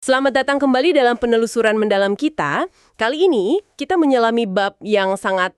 Selamat datang kembali dalam penelusuran mendalam kita. Kali ini kita menyelami bab yang sangat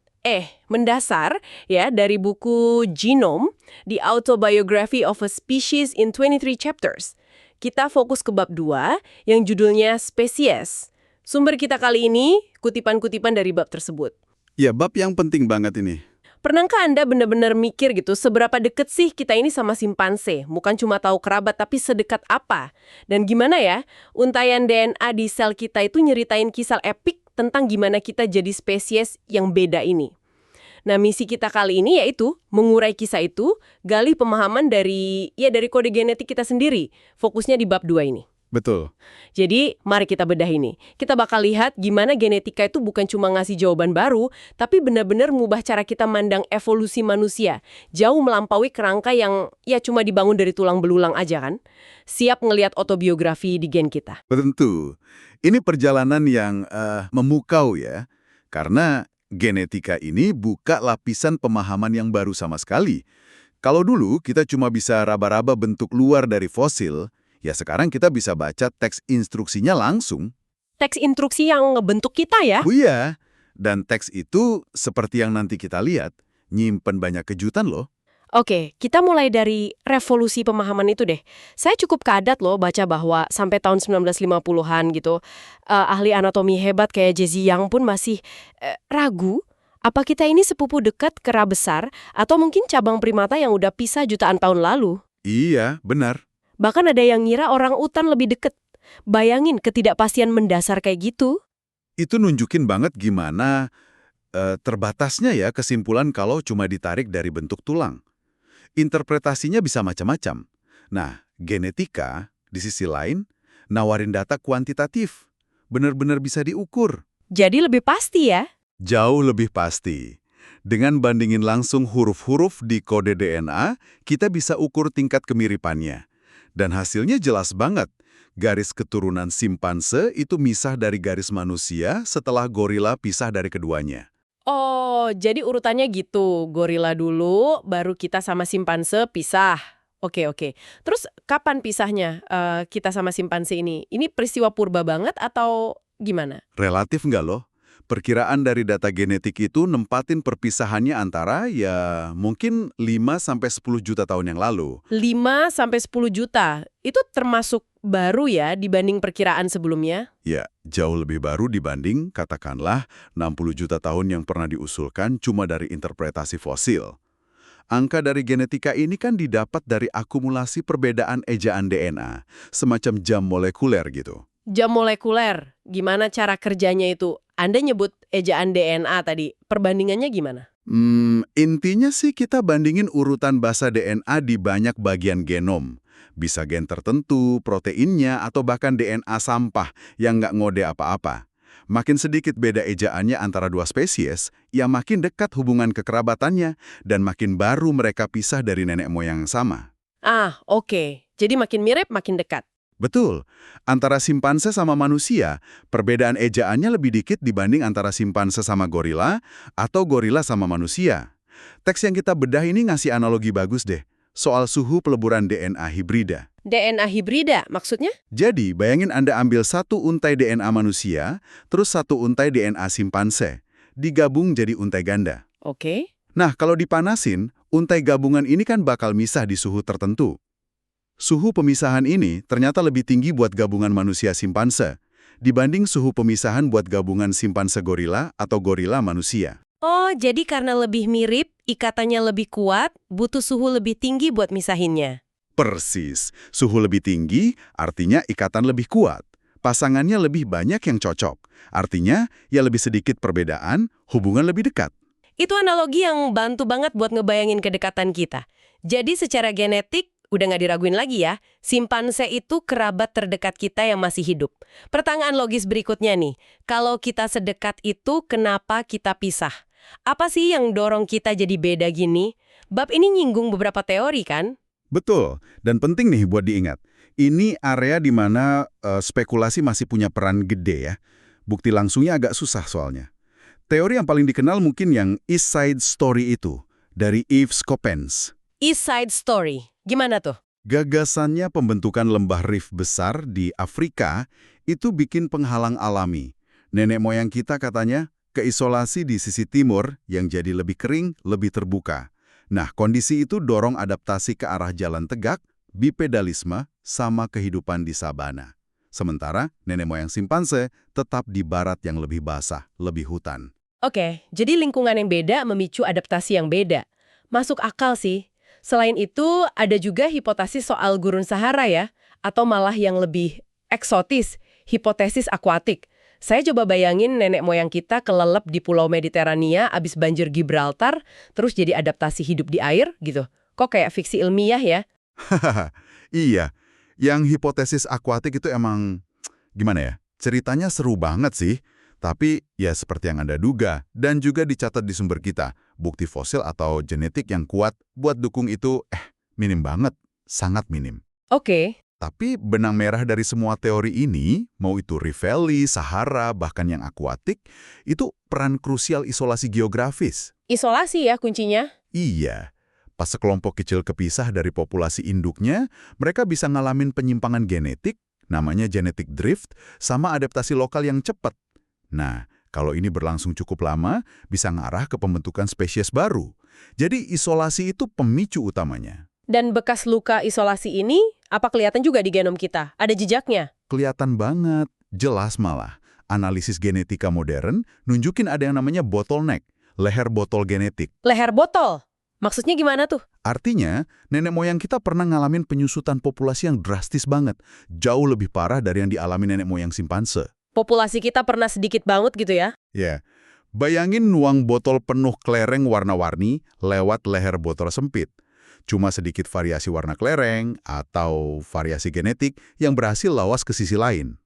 mendasar ya dari buku Genome, The Autobiography of a Species in 23 Chapters. Kita fokus ke bab 2 yang judulnya Spesies. Sumber kita kali ini kutipan-kutipan dari bab tersebut. Ya, bab yang penting banget ini. Pernahkah Anda benar-benar mikir gitu, seberapa deket sih kita ini sama simpanse? Bukan cuma tahu kerabat, tapi sedekat apa? Dan gimana ya, untaian DNA di sel kita itu nyeritain kisah epik tentang gimana kita jadi spesies yang beda ini. Nah, misi kita kali ini yaitu mengurai kisah itu, gali pemahaman dari kode genetik kita sendiri. Fokusnya di bab 2 ini. Betul. Jadi, mari kita bedah ini. Kita bakal lihat gimana genetika itu bukan cuma ngasih jawaban baru, tapi benar-benar mengubah cara kita mandang evolusi manusia. Jauh melampaui kerangka yang cuma dibangun dari tulang belulang aja kan. Siap ngelihat autobiografi di gen kita. Tentu. Ini perjalanan yang memukau ya. Karena genetika ini buka lapisan pemahaman yang baru sama sekali. Kalau dulu kita cuma bisa raba-raba bentuk luar dari fosil, ya sekarang kita bisa baca teks instruksinya langsung. Teks instruksi yang ngebentuk kita ya? Oh iya, dan teks itu seperti yang nanti kita lihat, nyimpen banyak kejutan loh. Oke, kita mulai dari revolusi pemahaman itu deh. Saya cukup kadat loh baca bahwa sampai tahun 1950-an gitu, ahli anatomi hebat kayak Jesse Young pun masih ragu apa kita ini sepupu dekat kera besar atau mungkin cabang primata yang udah pisah jutaan tahun lalu. Iya, benar. Bahkan ada yang ngira orang utan lebih deket. Bayangin ketidakpastian mendasar kayak gitu. Itu nunjukin banget gimana terbatasnya ya kesimpulan kalau cuma ditarik dari bentuk tulang. Interpretasinya bisa macam-macam. Nah, genetika, di sisi lain, nawarin data kuantitatif. Benar-benar bisa diukur. Jadi lebih pasti ya. Jauh lebih pasti. Dengan bandingin langsung huruf-huruf di kode DNA, kita bisa ukur tingkat kemiripannya. Dan hasilnya jelas banget. Garis keturunan simpanse itu misah dari garis manusia setelah gorila pisah dari keduanya. Oh, jadi urutannya gitu. Gorila dulu, baru kita sama simpanse pisah. Oke. Terus kapan pisahnya kita sama simpanse ini? Ini peristiwa purba banget atau gimana? Relatif nggak loh? Perkiraan dari data genetik itu nempatin perpisahannya antara mungkin 5-10 juta tahun yang lalu. 5-10 juta. Itu termasuk baru ya dibanding perkiraan sebelumnya? Ya, jauh lebih baru dibanding katakanlah 60 juta tahun yang pernah diusulkan cuma dari interpretasi fosil. Angka dari genetika ini kan didapat dari akumulasi perbedaan ejaan DNA, semacam jam molekuler gitu. Jam molekuler, gimana cara kerjanya itu? Anda nyebut ejaan DNA tadi, perbandingannya gimana? Intinya sih kita bandingin urutan basa DNA di banyak bagian genom. Bisa gen tertentu, proteinnya, atau bahkan DNA sampah yang nggak ngode apa-apa. Makin sedikit beda ejaannya antara dua spesies, ya makin dekat hubungan kekerabatannya, dan makin baru mereka pisah dari nenek moyang yang sama. Oke. Jadi makin mirip, makin dekat. Betul. Antara simpanse sama manusia, perbedaan ejaannya lebih dikit dibanding antara simpanse sama gorila atau gorila sama manusia. Teks yang kita bedah ini ngasih analogi bagus deh, soal suhu peleburan DNA hibrida. DNA hibrida maksudnya? Jadi, bayangin Anda ambil satu untai DNA manusia, terus satu untai DNA simpanse, digabung jadi untai ganda. Oke. Nah, kalau dipanasin, untai gabungan ini kan bakal misah di suhu tertentu. Suhu pemisahan ini ternyata lebih tinggi buat gabungan manusia simpanse dibanding suhu pemisahan buat gabungan simpanse gorila atau gorila manusia. Oh, jadi karena lebih mirip, ikatannya lebih kuat, butuh suhu lebih tinggi buat misahinnya. Persis, suhu lebih tinggi artinya ikatan lebih kuat. Pasangannya lebih banyak yang cocok. Artinya, ya lebih sedikit perbedaan, hubungan lebih dekat. Itu analogi yang bantu banget buat ngebayangin kedekatan kita. Jadi secara genetik, udah nggak diraguin lagi ya, simpanse itu kerabat terdekat kita yang masih hidup. Pertanyaan logis berikutnya nih, kalau kita sedekat itu, kenapa kita pisah? Apa sih yang dorong kita jadi beda gini? Bab ini nyinggung beberapa teori kan? Betul, dan penting nih buat diingat. Ini area di mana spekulasi masih punya peran gede ya. Bukti langsungnya agak susah soalnya. Teori yang paling dikenal mungkin yang East Side Story itu, dari Yves Coppens. East Side Story, gimana tuh? Gagasannya pembentukan lembah rift besar di Afrika Itu bikin penghalang alami. Nenek moyang kita katanya keisolasi di sisi timur yang jadi lebih kering, lebih terbuka. Nah, kondisi itu dorong adaptasi ke arah jalan tegak, bipedalisme, sama kehidupan di sabana. Sementara nenek moyang simpanse tetap di barat yang lebih basah, lebih hutan. Oke, jadi lingkungan yang beda memicu adaptasi yang beda. Masuk akal sih. Selain itu, ada juga hipotesis soal gurun Sahara ya, atau malah yang lebih eksotis, hipotesis akuatik. Saya coba bayangin nenek moyang kita kelelep di Pulau Mediterania abis banjir Gibraltar, terus jadi adaptasi hidup di air gitu. Kok kayak fiksi ilmiah ya? Hahaha, iya. Yang hipotesis akuatik itu emang, gimana ya, ceritanya seru banget sih. Tapi ya seperti yang Anda duga, dan juga dicatat di sumber kita, bukti fosil atau genetik yang kuat buat dukung itu, minim banget, sangat minim. Oke. Tapi benang merah dari semua teori ini, mau itu Rift Valley, Sahara, bahkan yang akuatik, itu peran krusial isolasi geografis. Isolasi ya kuncinya. Iya, pas sekelompok kecil kepisah dari populasi induknya, mereka bisa ngalamin penyimpangan genetik, namanya genetic drift, sama adaptasi lokal yang cepat. Nah, kalau ini berlangsung cukup lama, bisa ngarah ke pembentukan spesies baru. Jadi isolasi itu pemicu utamanya. Dan bekas luka isolasi ini, apa kelihatan juga di genom kita? Ada jejaknya? Kelihatan banget, jelas malah. Analisis genetika modern nunjukin ada yang namanya bottleneck, leher botol genetik. Leher botol? Maksudnya gimana tuh? Artinya, nenek moyang kita pernah ngalamin penyusutan populasi yang drastis banget, jauh lebih parah dari yang dialami nenek moyang simpanse. Populasi kita pernah sedikit banget gitu ya? Ya, bayangin nuang botol penuh kelereng warna-warni lewat leher botol sempit. Cuma sedikit variasi warna kelereng atau variasi genetik yang berhasil lawas ke sisi lain.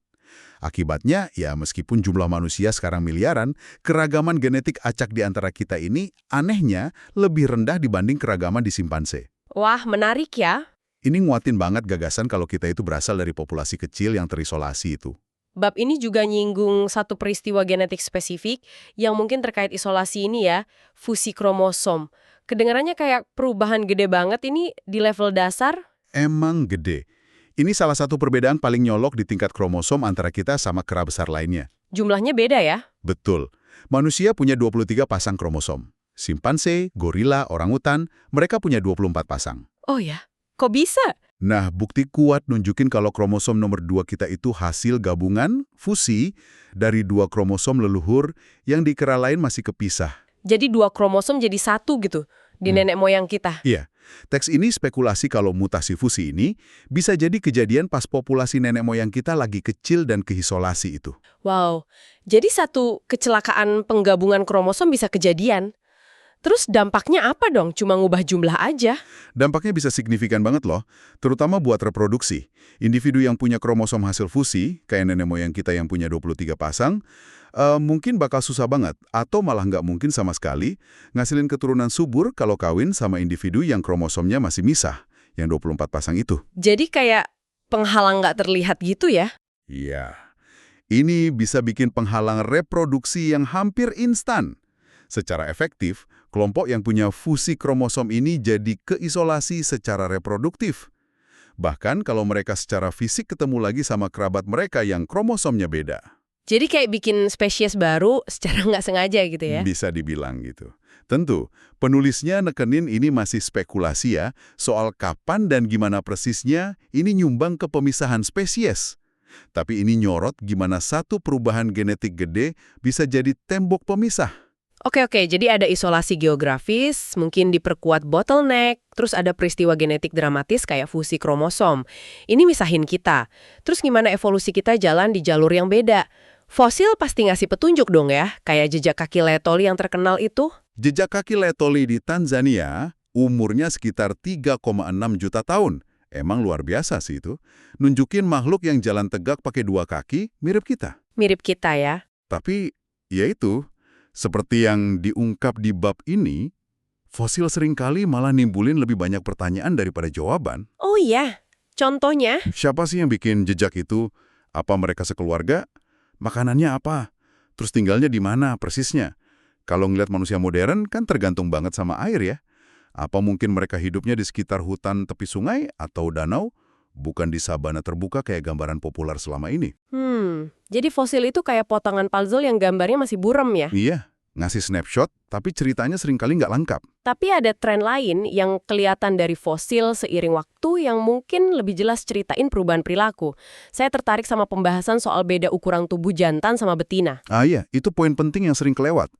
Akibatnya, ya meskipun jumlah manusia sekarang miliaran, keragaman genetik acak di antara kita ini anehnya lebih rendah dibanding keragaman di simpanse. Wah, menarik ya. Ini nguatin banget gagasan kalau kita itu berasal dari populasi kecil yang terisolasi itu. Bab ini juga nyinggung satu peristiwa genetik spesifik yang mungkin terkait isolasi ini ya, fusi kromosom. Kedengarannya kayak perubahan gede banget ini di level dasar. Emang gede. Ini salah satu perbedaan paling nyolok di tingkat kromosom antara kita sama kera besar lainnya. Jumlahnya beda ya? Betul. Manusia punya 23 pasang kromosom. Simpanse, gorila, orangutan, mereka punya 24 pasang. Oh ya, kok bisa? Nah, bukti kuat nunjukin kalau kromosom nomor 2 kita itu hasil gabungan, fusi, dari 2 kromosom leluhur yang di kera lain masih kepisah. Jadi 2 kromosom jadi 1 gitu di nenek moyang kita. Iya, teks ini spekulasi kalau mutasi fusi ini bisa jadi kejadian pas populasi nenek moyang kita lagi kecil dan keisolasi itu. Wow, jadi satu kecelakaan penggabungan kromosom bisa kejadian. Terus dampaknya apa dong? Cuma ngubah jumlah aja? Dampaknya bisa signifikan banget loh, terutama buat reproduksi. Individu yang punya kromosom hasil fusi, kayak nenek moyang kita yang punya 23 pasang, mungkin bakal susah banget, atau malah nggak mungkin sama sekali, ngasilin keturunan subur kalau kawin sama individu yang kromosomnya masih misah, yang 24 pasang itu. Jadi kayak penghalang nggak terlihat gitu ya? Iya. Ini bisa bikin penghalang reproduksi yang hampir instan. Secara efektif, kelompok yang punya fusi kromosom ini jadi keisolasi secara reproduktif. Bahkan kalau mereka secara fisik ketemu lagi sama kerabat mereka yang kromosomnya beda. Jadi kayak bikin spesies baru secara nggak sengaja gitu ya? Bisa dibilang gitu. Tentu, penulisnya nekenin ini masih spekulasi ya, soal kapan dan gimana persisnya ini nyumbang ke pemisahan spesies. Tapi ini nyorot gimana satu perubahan genetik gede bisa jadi tembok pemisah. Oke, jadi ada isolasi geografis, mungkin diperkuat bottleneck, terus ada peristiwa genetik dramatis kayak fusi kromosom. Ini misahin kita. Terus gimana evolusi kita jalan di jalur yang beda? Fosil pasti ngasih petunjuk dong ya, kayak jejak kaki Laetoli yang terkenal itu. Jejak kaki Laetoli di Tanzania umurnya sekitar 3,6 juta tahun. Emang luar biasa sih itu. Nunjukin makhluk yang jalan tegak pakai 2 kaki mirip kita. Mirip kita ya. Tapi, ya itu, seperti yang diungkap di bab ini, fosil seringkali malah nimbulin lebih banyak pertanyaan daripada jawaban. Oh iya, contohnya? Siapa sih yang bikin jejak itu? Apa mereka sekeluarga? Makanannya apa? Terus tinggalnya di mana persisnya? Kalau ngeliat manusia modern kan tergantung banget sama air ya. Apa mungkin mereka hidupnya di sekitar hutan tepi sungai atau danau? bukan di sabana terbuka kayak gambaran populer selama ini. Jadi fosil itu kayak potongan puzzle yang gambarnya masih buram ya? Iya, ngasih snapshot, tapi ceritanya seringkali nggak lengkap. Tapi ada tren lain yang kelihatan dari fosil seiring waktu yang mungkin lebih jelas ceritain perubahan perilaku. Saya tertarik sama pembahasan soal beda ukuran tubuh jantan sama betina. Ah iya, itu poin penting yang sering kelewat.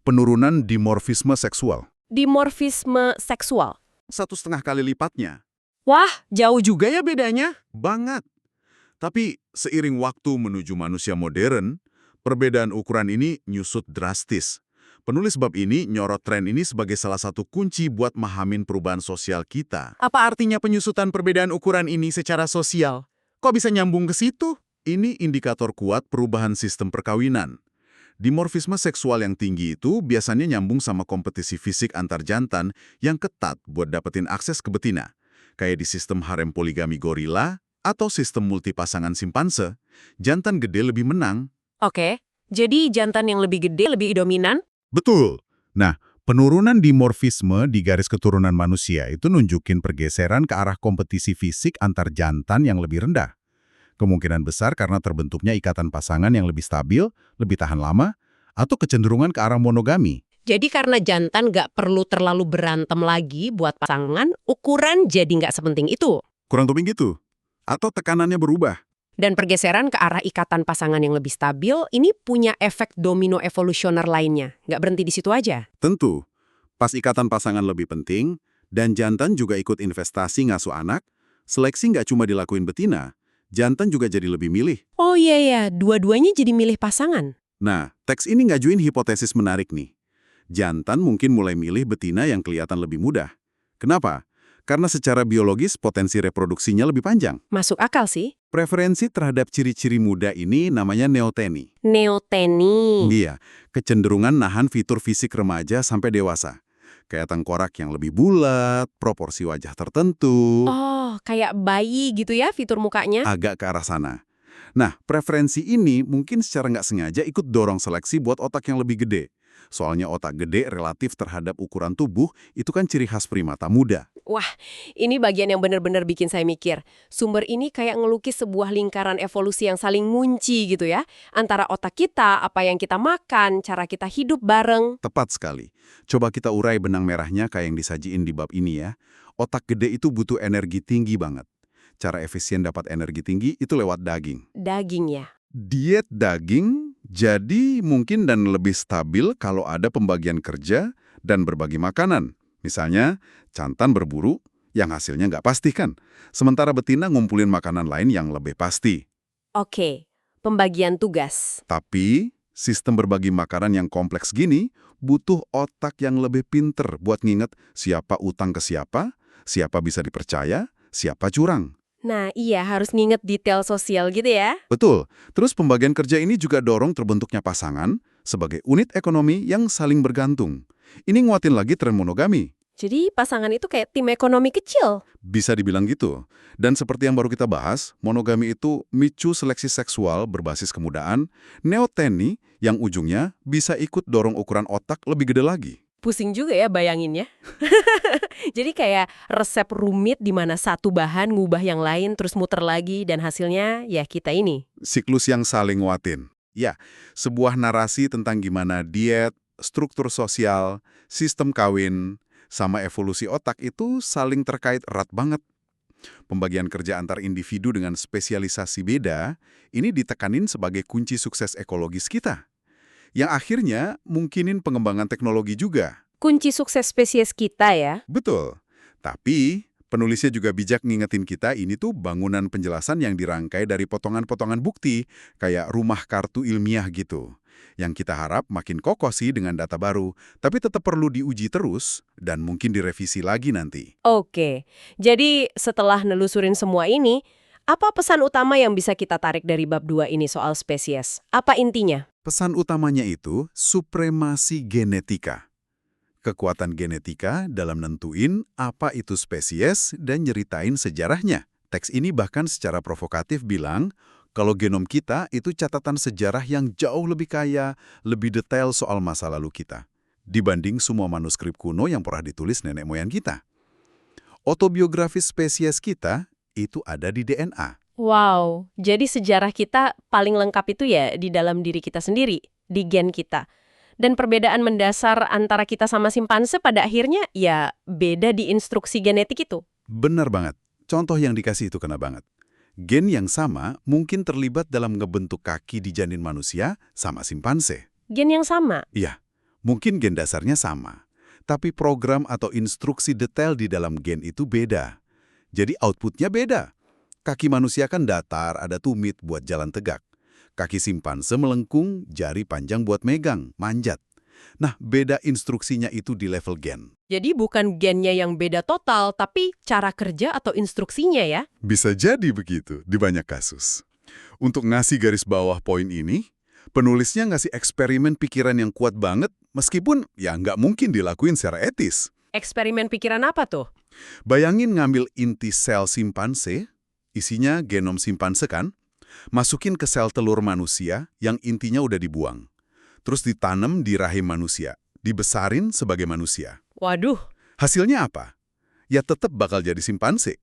Penurunan dimorfisme seksual. Dimorfisme seksual. 1,5 kali lipatnya. Wah, jauh juga ya bedanya. Banget. Tapi seiring waktu menuju manusia modern, perbedaan ukuran ini nyusut drastis. Penulis bab ini nyorot tren ini sebagai salah satu kunci buat mahamin perubahan sosial kita. Apa artinya penyusutan perbedaan ukuran ini secara sosial? Kok bisa nyambung ke situ? Ini indikator kuat perubahan sistem perkawinan. Dimorfisme seksual yang tinggi itu biasanya nyambung sama kompetisi fisik antar jantan yang ketat buat dapetin akses ke betina. Kayak di sistem harem poligami gorila atau sistem multipasangan simpanse, jantan gede lebih menang. Oke, jadi jantan yang lebih gede lebih dominan? Betul. Nah, penurunan dimorfisme di garis keturunan manusia itu nunjukin pergeseran ke arah kompetisi fisik antar jantan yang lebih rendah. Kemungkinan besar karena terbentuknya ikatan pasangan yang lebih stabil, lebih tahan lama, atau kecenderungan ke arah monogami. Jadi karena jantan nggak perlu terlalu berantem lagi buat pasangan, ukuran jadi nggak sepenting itu. Kurang lebih gitu. Atau tekanannya berubah. Dan pergeseran ke arah ikatan pasangan yang lebih stabil, ini punya efek domino evolusioner lainnya. Nggak berhenti di situ aja. Tentu, pas ikatan pasangan lebih penting, dan jantan juga ikut investasi ngasuh anak, seleksi nggak cuma dilakuin betina, jantan juga jadi lebih milih. Oh iya ya, dua-duanya jadi milih pasangan. Nah, teks ini ngajuin hipotesis menarik nih. Jantan mungkin mulai milih betina yang kelihatan lebih mudah. Kenapa? Karena secara biologis potensi reproduksinya lebih panjang. Masuk akal sih. Preferensi terhadap ciri-ciri muda ini namanya neoteni. Neoteni. Iya, kecenderungan nahan fitur fisik remaja sampai dewasa. Kayak tengkorak yang lebih bulat, proporsi wajah tertentu. Oh, kayak bayi gitu ya fitur mukanya? Agak ke arah sana. Nah, preferensi ini mungkin secara nggak sengaja ikut dorong seleksi buat otak yang lebih gede. Soalnya otak gede relatif terhadap ukuran tubuh itu kan ciri khas primata muda. Wah, ini bagian yang benar-benar bikin saya mikir. Sumber ini kayak ngelukis sebuah lingkaran evolusi yang saling ngunci gitu ya. Antara otak kita, apa yang kita makan, cara kita hidup bareng. Tepat sekali. Coba kita urai benang merahnya kayak yang disajiin di bab ini ya. Otak gede itu butuh energi tinggi banget. Cara efisien dapat energi tinggi itu lewat daging. Daging ya? Diet daging jadi mungkin dan lebih stabil kalau ada pembagian kerja dan berbagi makanan. Misalnya, jantan berburu yang hasilnya nggak pasti kan. Sementara betina ngumpulin makanan lain yang lebih pasti. Oke, pembagian tugas. Tapi, sistem berbagi makanan yang kompleks gini butuh otak yang lebih pinter buat nginget siapa utang ke siapa bisa dipercaya, siapa curang. Nah iya, harus nginget detail sosial gitu ya. Betul. Terus pembagian kerja ini juga dorong terbentuknya pasangan sebagai unit ekonomi yang saling bergantung. Ini nguatin lagi tren monogami. Jadi pasangan itu kayak tim ekonomi kecil. Bisa dibilang gitu. Dan seperti yang baru kita bahas, monogami itu micu seleksi seksual berbasis kemudaan, neoteni yang ujungnya bisa ikut dorong ukuran otak lebih gede lagi. Pusing juga ya bayanginnya. Jadi kayak resep rumit di mana satu bahan ngubah yang lain terus muter lagi dan hasilnya ya kita ini. Siklus yang saling nguatin. Ya, sebuah narasi tentang gimana diet, struktur sosial, sistem kawin, sama evolusi otak itu saling terkait erat banget. Pembagian kerja antar individu dengan spesialisasi beda, ini ditekanin sebagai kunci sukses ekologis kita. Yang akhirnya mungkinin pengembangan teknologi juga. Kunci sukses spesies kita ya. Betul. Tapi, penulisnya juga bijak ngingetin kita ini tuh bangunan penjelasan yang dirangkai dari potongan-potongan bukti, kayak rumah kartu ilmiah gitu. Yang kita harap makin kokoh sih dengan data baru, tapi tetap perlu diuji terus dan mungkin direvisi lagi nanti. Oke, jadi setelah nelusurin semua ini, apa pesan utama yang bisa kita tarik dari bab 2 ini soal spesies? Apa intinya? Pesan utamanya itu supremasi genetika. Kekuatan genetika dalam nentuin apa itu spesies dan nyeritain sejarahnya. Teks ini bahkan secara provokatif bilang, kalau genom kita itu catatan sejarah yang jauh lebih kaya, lebih detail soal masa lalu kita, dibanding semua manuskrip kuno yang pernah ditulis nenek moyang kita. Autobiografi spesies kita, itu ada di DNA. Wow, jadi sejarah kita paling lengkap itu ya di dalam diri kita sendiri, di gen kita. Dan perbedaan mendasar antara kita sama simpanse pada akhirnya ya beda di instruksi genetik itu. Benar banget. Contoh yang dikasih itu kena banget. Gen yang sama mungkin terlibat dalam ngebentuk kaki di janin manusia sama simpanse. Gen yang sama. Iya, mungkin gen dasarnya sama. Tapi program atau instruksi detail di dalam gen itu beda. Jadi outputnya beda. Kaki manusia kan datar, ada tumit buat jalan tegak. Kaki simpanse melengkung, jari panjang buat megang, manjat. Nah, beda instruksinya itu di level gen. Jadi bukan gennya yang beda total, tapi cara kerja atau instruksinya ya. Bisa jadi begitu di banyak kasus. Untuk ngasih garis bawah poin ini, penulisnya ngasih eksperimen pikiran yang kuat banget, meskipun ya nggak mungkin dilakuin secara etis. Eksperimen pikiran apa tuh? Bayangin ngambil inti sel simpanse, isinya genom simpanse kan, masukin ke sel telur manusia yang intinya udah dibuang. Terus ditanam di rahim manusia, dibesarin sebagai manusia. Waduh, Hasilnya apa? Ya tetap bakal jadi simpanse.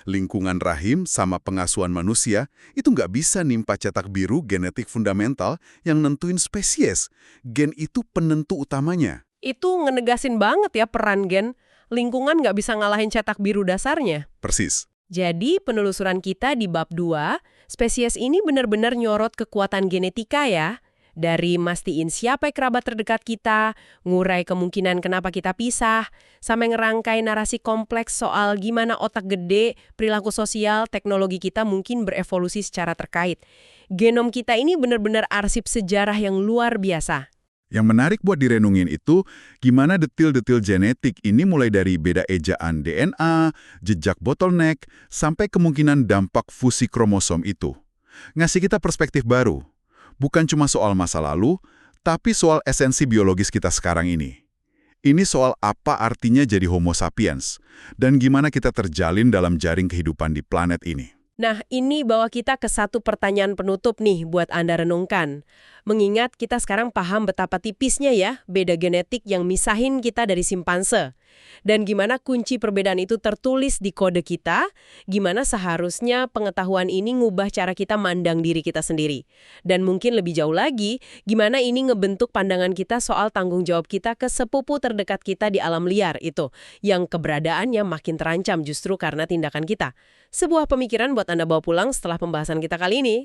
Lingkungan rahim sama pengasuhan manusia itu nggak bisa nimpa cetak biru genetik fundamental yang nentuin spesies. Gen itu penentu utamanya. itu ngenegasin banget ya peran gen. Lingkungan nggak bisa ngalahin cetak biru dasarnya. Persis. Jadi penelusuran kita di bab 2, spesies ini benar-benar nyorot kekuatan genetika ya. Dari mastiin siapa kerabat terdekat kita, ngurai kemungkinan kenapa kita pisah, sampai ngerangkai narasi kompleks soal gimana otak gede, perilaku sosial, teknologi kita mungkin berevolusi secara terkait. Genom kita ini benar-benar arsip sejarah yang luar biasa. Yang menarik buat direnungin itu, gimana detil-detil genetik ini mulai dari beda ejaan DNA, jejak bottleneck, sampai kemungkinan dampak fusi kromosom itu. Ngasih kita perspektif baru. Bukan cuma soal masa lalu, tapi soal esensi biologis kita sekarang ini. Ini soal apa artinya jadi Homo sapiens, dan gimana kita terjalin dalam jaring kehidupan di planet ini. Nah, ini bawa kita ke satu pertanyaan penutup nih buat Anda renungkan. Mengingat kita sekarang paham betapa tipisnya ya beda genetik yang misahin kita dari simpanse. Dan gimana kunci perbedaan itu tertulis di kode kita, gimana seharusnya pengetahuan ini ngubah cara kita mandang diri kita sendiri. Dan mungkin lebih jauh lagi, gimana ini ngebentuk pandangan kita soal tanggung jawab kita ke sepupu terdekat kita di alam liar itu, yang keberadaannya makin terancam justru karena tindakan kita. Sebuah pemikiran buat Anda bawa pulang setelah pembahasan kita kali ini.